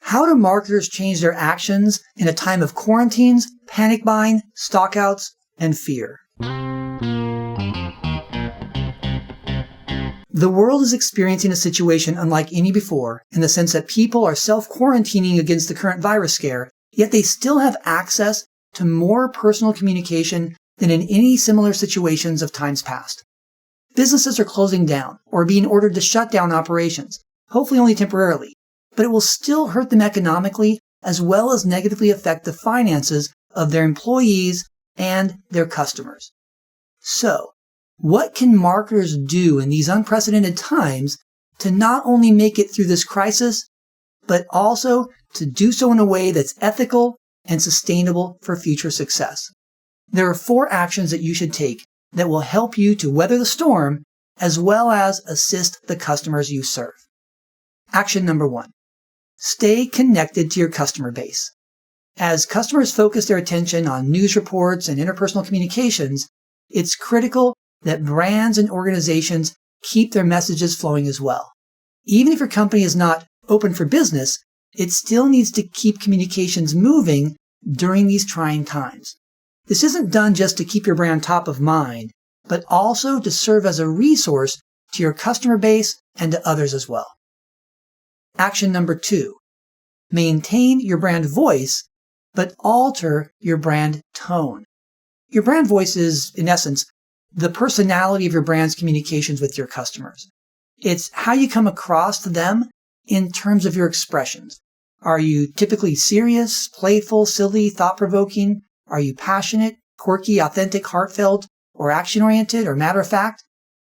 How do marketers change their actions in a time of quarantines, panic buying, stockouts, and fear? The world is experiencing a situation unlike any before in the sense that people are self-quarantining against the current virus scare, yet they still have access to more personal communication than in any similar situations of times past. Businesses are closing down or being ordered to shut down operations, hopefully only temporarily, but it will still hurt them economically as well as negatively affect the finances of their employees and their customers. So, what can marketers do in these unprecedented times to not only make it through this crisis, but also to do so in a way that's ethical and sustainable for future success? There are 4 actions that you should take that will help you to weather the storm as well as assist the customers you serve. Action number 1. Stay connected to your customer base. As customers focus their attention on news reports and interpersonal communications, it's critical that brands and organizations keep their messages flowing as well. Even if your company is not open for business, it still needs to keep communications moving during these trying times. This isn't done just to keep your brand top of mind, but also to serve as a resource to your customer base and to others as well. Action number 2. Maintain your brand voice, but alter your brand tone. Your brand voice is, in essence, the personality of your brand's communications with your customers. It's how you come across to them in terms of your expressions. Are you typically serious, playful, silly, thought-provoking? Are you passionate, quirky, authentic, heartfelt, or action-oriented, or matter-of-fact?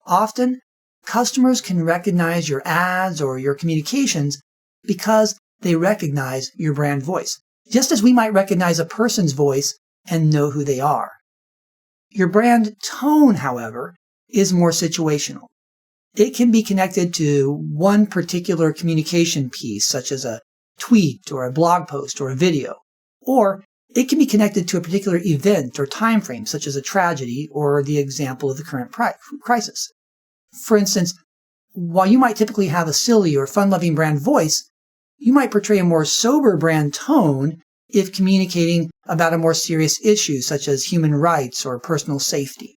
Often, customers can recognize your ads or your communications because they recognize your brand voice, just as we might recognize a person's voice and know who they are. Your brand tone, however, is more situational. It can be connected to one particular communication piece, such as a tweet or a blog post or a video, or it can be connected to a particular event or time frame, such as a tragedy or the example of the current crisis. For instance, while you might typically have a silly or fun-loving brand voice, you might portray a more sober brand tone if communicating about a more serious issue such as human rights or personal safety.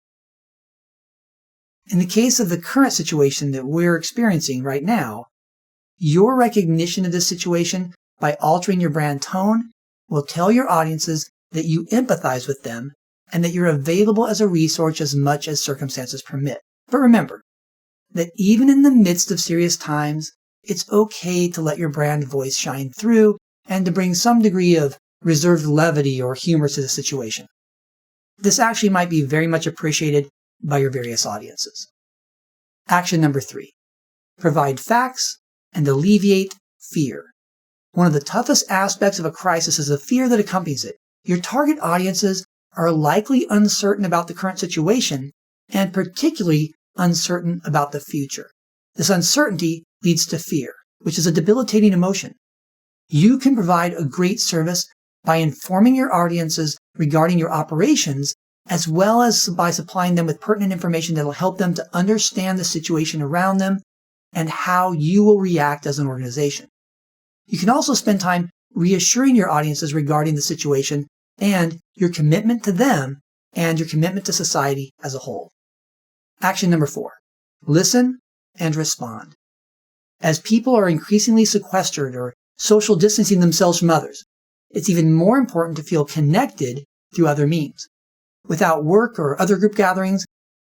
In the case of the current situation that we're experiencing right now, your recognition of this situation by altering your brand tone will tell your audiences that you empathize with them and that you're available as a resource as much as circumstances permit. But remember that even in the midst of serious times, it's okay to let your brand voice shine through and to bring some degree of reserved levity or humor to the situation. This actually might be very much appreciated by your various audiences. Action number 3. Provide facts and alleviate fear. One of the toughest aspects of a crisis is the fear that accompanies it. Your target audiences are likely uncertain about the current situation and particularly uncertain about the future. This uncertainty leads to fear, which is a debilitating emotion. You can provide a great service by informing your audiences regarding your operations, as well as by supplying them with pertinent information that will help them to understand the situation around them and how you will react as an organization. You can also spend time reassuring your audiences regarding the situation and your commitment to them and your commitment to society as a whole. Action number 4. Listen and respond. As people are increasingly sequestered or social distancing themselves from others, it's even more important to feel connected through other means. Without work or other group gatherings,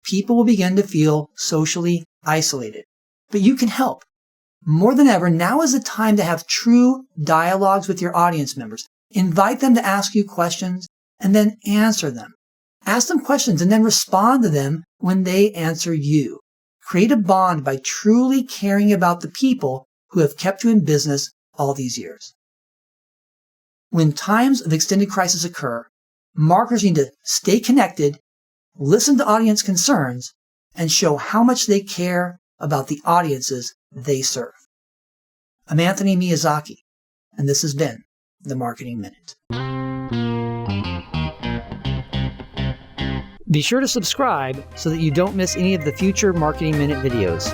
people will begin to feel socially isolated. But you can help. More than ever, now is the time to have true dialogues with your audience members. Invite them to ask you questions and then answer them. Ask them questions and then respond to them when they answer you. Create a bond by truly caring about the people who have kept you in business all these years. When times of extended crisis occur, marketers need to stay connected, listen to audience concerns, and show how much they care about the audiences they serve. I'm Anthony Miyazaki, and this has been the Marketing Minute. Be sure to subscribe so that you don't miss any of the future Marketing Minute videos.